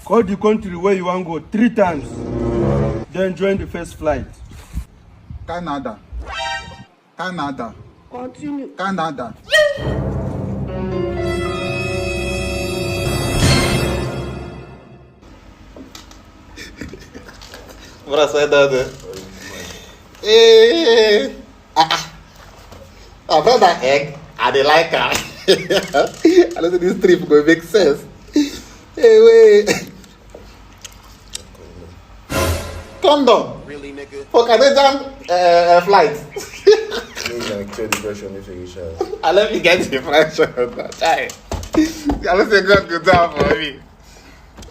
Call the country where you want to go 3 times. Then join the first flight. Canada. Canada. Continue. Canada. Bora sair da. Hey. Brother egg. I dey like her. I don't think this trip go make sense. Hey, wait. Condom. Really, nigga? For Canadian flights. Clear the version if you share. I let me get the impression of that. I don't say God go down for me.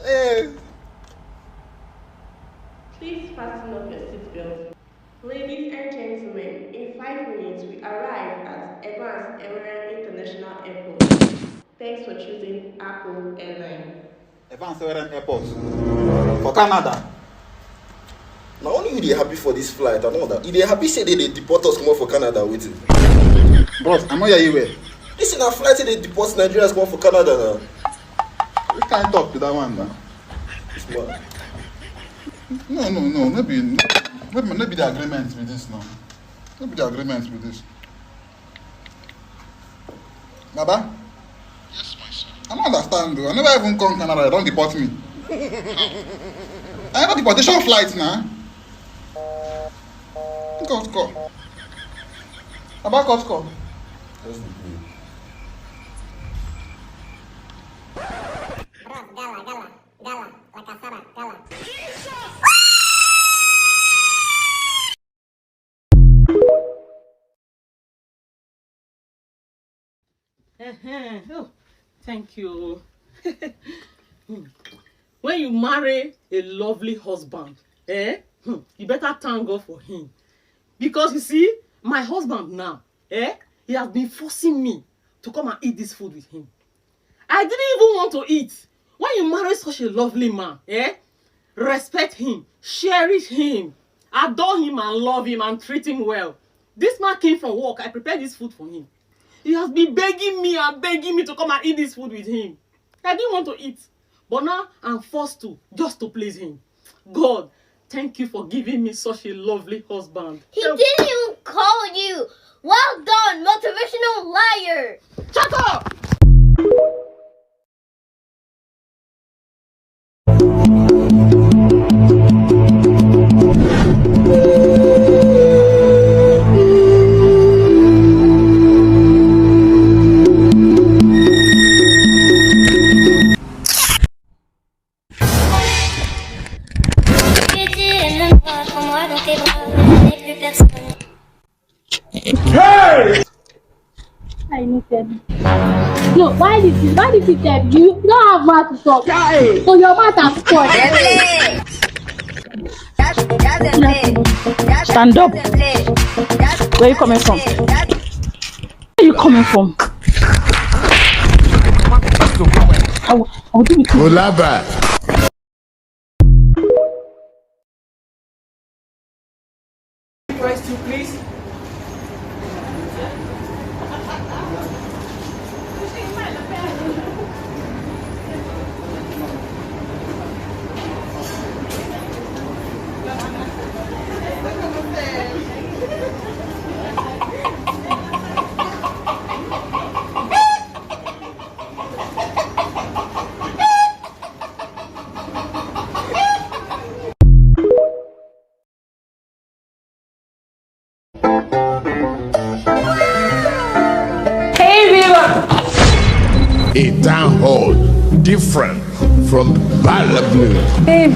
Hey. Please fasten up your seatbelt. Ladies and gentlemen, in 5 minutes we arrive at Evans International Airport. Thanks for choosing Apple Airline. Evans Airport. For Canada. Now only you dey happy for this flight, I know that. You dey happy say they deport us come out for Canada with it. Bros, I'm not here anywhere. This is a flight they deport Nigerians come out for Canada now. We can't talk to that one now. It's mad. No. Maybe the agreement with this now. Maybe the agreement with this. Baba? Yes, my son. I don't understand though. I never even come to Canada. They don't deport me. I have a deportation flight now. Cut call. Baba cut call. Just the play. Gala, la casara, gala. Oh, thank you. When you marry a lovely husband, you better thank God for him. Because you see, my husband now, he has been forcing me to come and eat this food with him. I didn't even want to eat. When you marry such a lovely man, respect him, cherish him, adore him and love him and treat him well. This man came from work. I prepared this food for him. He has been begging me and begging me to come and eat this food with him. I didn't want to eat. But now I'm forced to, just to please him. God, thank you for giving me such a lovely husband. He didn't even call you. Well done, motivational liar. Shut up! No, why did you tell you? You don't have mouth to talk. So your mouth has spoiled. Stand up. Where are you coming from? Where are you coming from? I will do it. Olaba. Price two, please. A town hall different from Balablu. Babe,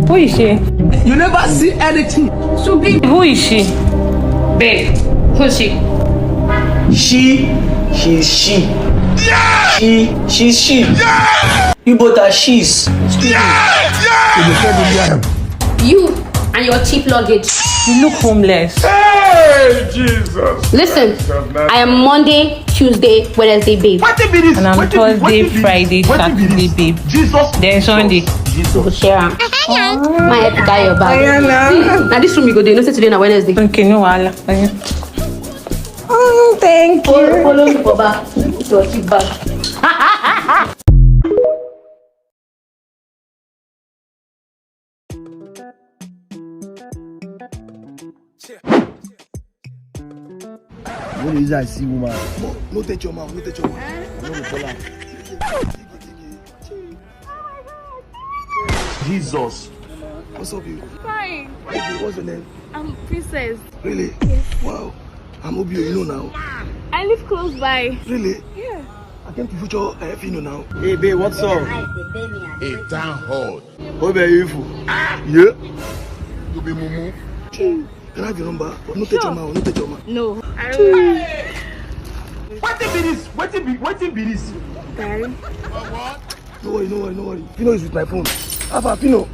who is she? You never see anything. So babe, who is she? Babe, who is she? She's she. Yeah! She's she. Yeah! You both are she's. Yeah! You and your cheap luggage. You look homeless. Hey, Jesus! Listen, I am Monday, Tuesday, Wednesday, babe. And I'm Thursday, Friday, Saturday, babe. Then Sunday. You go share am. My head to carry your bag. Now this room you go dey. No say today na Wednesday. Okay, no wahala. Oh, thank you. Follow me for back. Your cheap bag. When you I see woman, no touch your mouth, no touch your mouth. No dey fall out. Jesus. What's up, you? Fine. Okay, what's your name? I'm Princess. Really? Yes. Wow. I'm Obio, you know now. I live close by. Really? Yeah. I came to future Fino now. Hey, babe, what's up? A town hall. What about you? Yeah. You be Mumu. Can I have your number? No touch your mouth, no touch your mouth. No. I don't. What be this? What be this? Gary. No worry. Fino is with my phone. Alpha, Fino.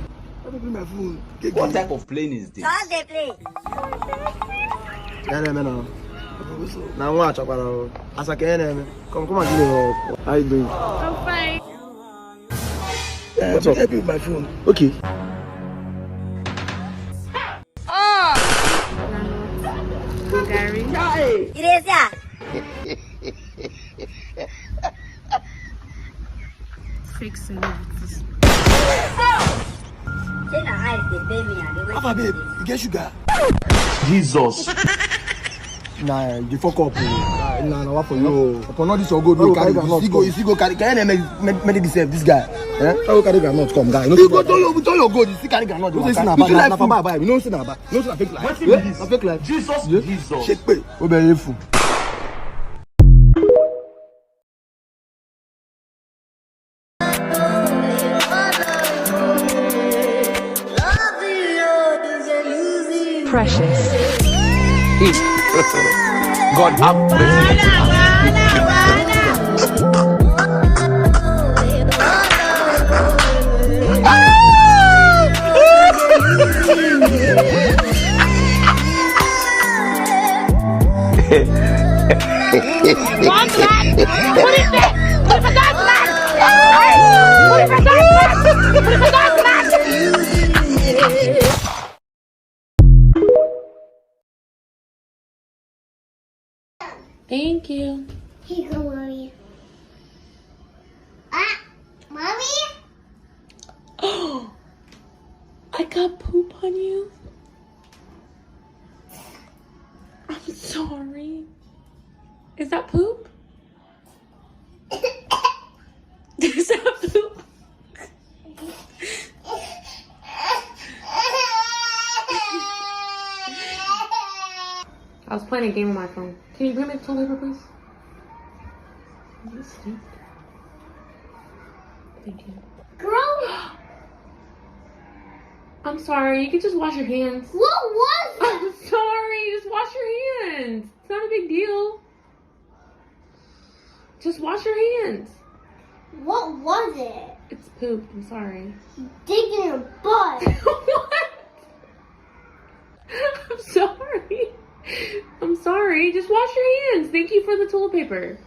I don't bring my phone. What type of plane is this? How they play? Yeah, man. Now watch up around. As I can, come and give me up. How you doing? I'm fine. What's up? Help me with my phone. Okay. Gary. It is ya. Fixing this. Alpha, babe, you get sugar? Jesus. Nah, you fuck up. Nah, what for you? Upon all this, you go carry groundnut. You go carry. Can you make this guy? Eh? How carry groundnut come, guy? You go to your go. You see carry groundnut. You say na baba. You know say na baba. You know say na fake life. What be this? Na fake life. Jesus. Shake pay. Obey fool. Precious. God have Thank you. Here you go, Mommy. Ah, Mommy? Oh, I got poop on you. I'm sorry. Is that poop? Is that poop? I was playing a game on my phone. Can you bring me the toilet paper, please? This stink. Thank you. Girl? I'm sorry. You can just wash your hands. What was it? I'm sorry. Just wash your hands. It's not a big deal. Just wash your hands. What was it? It's poop. I'm sorry. Digging your butt. What? I'm sorry. I'm sorry. Just wash your hands. Thank you for the toilet paper.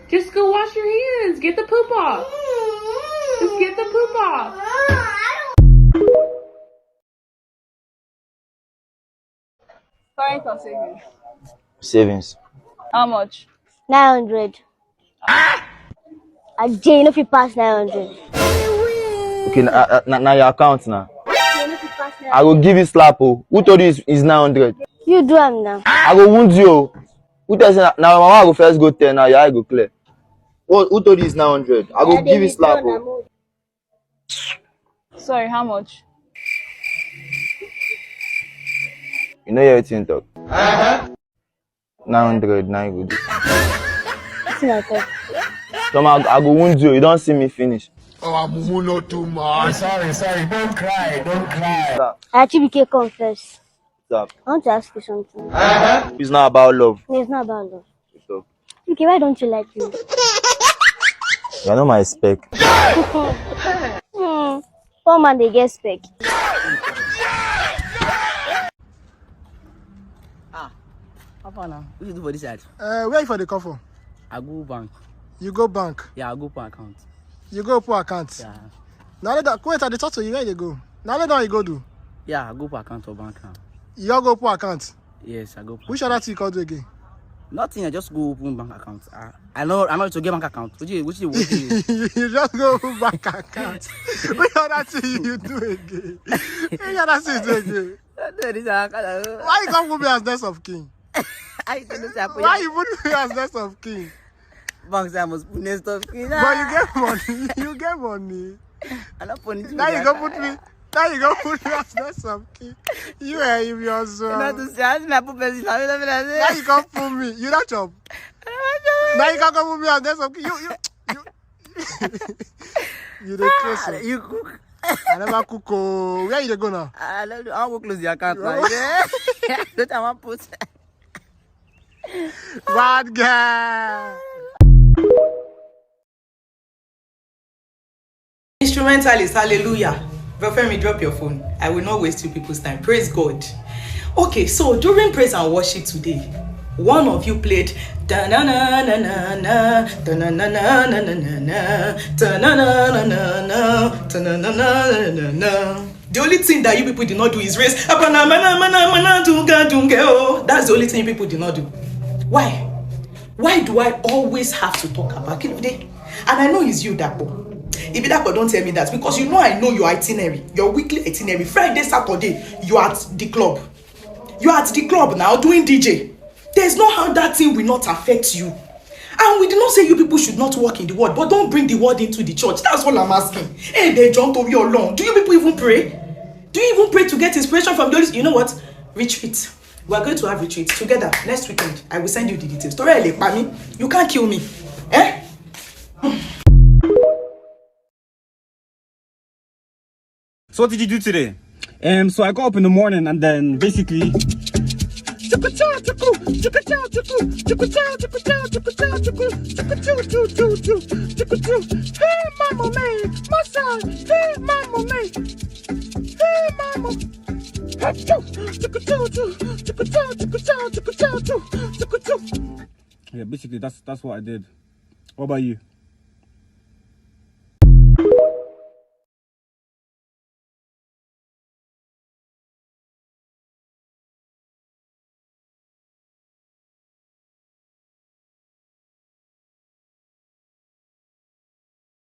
Just go wash your hands. Get the poop off. Just get the poop off. Current or savings? Savings. How much? 900. I dare if you pass 900. Okay, now your account now. If you pass 900. I will give you slap. Oh. Who told you is 900? You do them now. I will wound you. Who tells you now? My mama will first go 10. Now your eye go clear. Who told you is 900? I will give you slap. Oh. Sorry, how much? You know everything talk. 900. Now you go do. It's not okay. So I go wound you. You don't see me finish. Oh, I'm not too much. Sorry. Don't cry. Stop. I actually became confess. Stop. I want to ask you something. It's not about love. No, it's not about love. So, Okay, why don't you like me? you know my spec. Poor man, they get spec. How far now? What you do for this side? Where you for the call for? I go bank. You go bank. Yeah, I go for account. You go for account. Yeah. Now let that wait at the talk to you where you go. Now let down you go do. Yeah, I go for account or bank now. You all go for account. Yes, I go for Which other thing you call do again? Nothing, I just go open bank account. I know to get bank account. Which you You just go open bank account. Which other thing you do again? Which other thing you do again? Why you come with me as next of kin? Why you put me as next of kin? Banks, I must put next of kin. But you get money. You get money. I don't put it. Now you go put me. Now you go put me as next of kin. You are him yourself. Now you can't put me. You not chop. Now you can't put me as next of kin. You the crazy. You cook. I never cook. Oh. Where you go now? I want to close the account now. Don't I want to put. Bad guy. Instrumentalist, hallelujah. Femi, drop your phone. I will not waste you people's time. Praise God. Okay, so during praise and worship today, one of you played da na na na na na da na na na na na na da na na na na na da na na na na na. The only thing that you people did not do is raise. That's the only thing you people did not do. Why? Why do I always have to talk about Kilode? And I know it's you, Dapo. If Dapo don't tell me that, because you know I know your itinerary, your weekly itinerary. Friday, Saturday, you are at the club. You are at the club now doing DJ. There's no how that thing will not affect you. And we did not say you people should not walk in the word, but don't bring the word into the church. That's all I'm asking. Hey, they jump over your lawn. Do you people even pray? Do you even pray to get inspiration from the Holy Spirit? You know what? Retreat. We are going to have retreat together next weekend. I will send you the details. You can't kill me. Eh? So what did you do today? So I got up in the morning and then basically hey mama man, my son, hey mama man, hey mama. Yeah, basically that's what I did. What about you?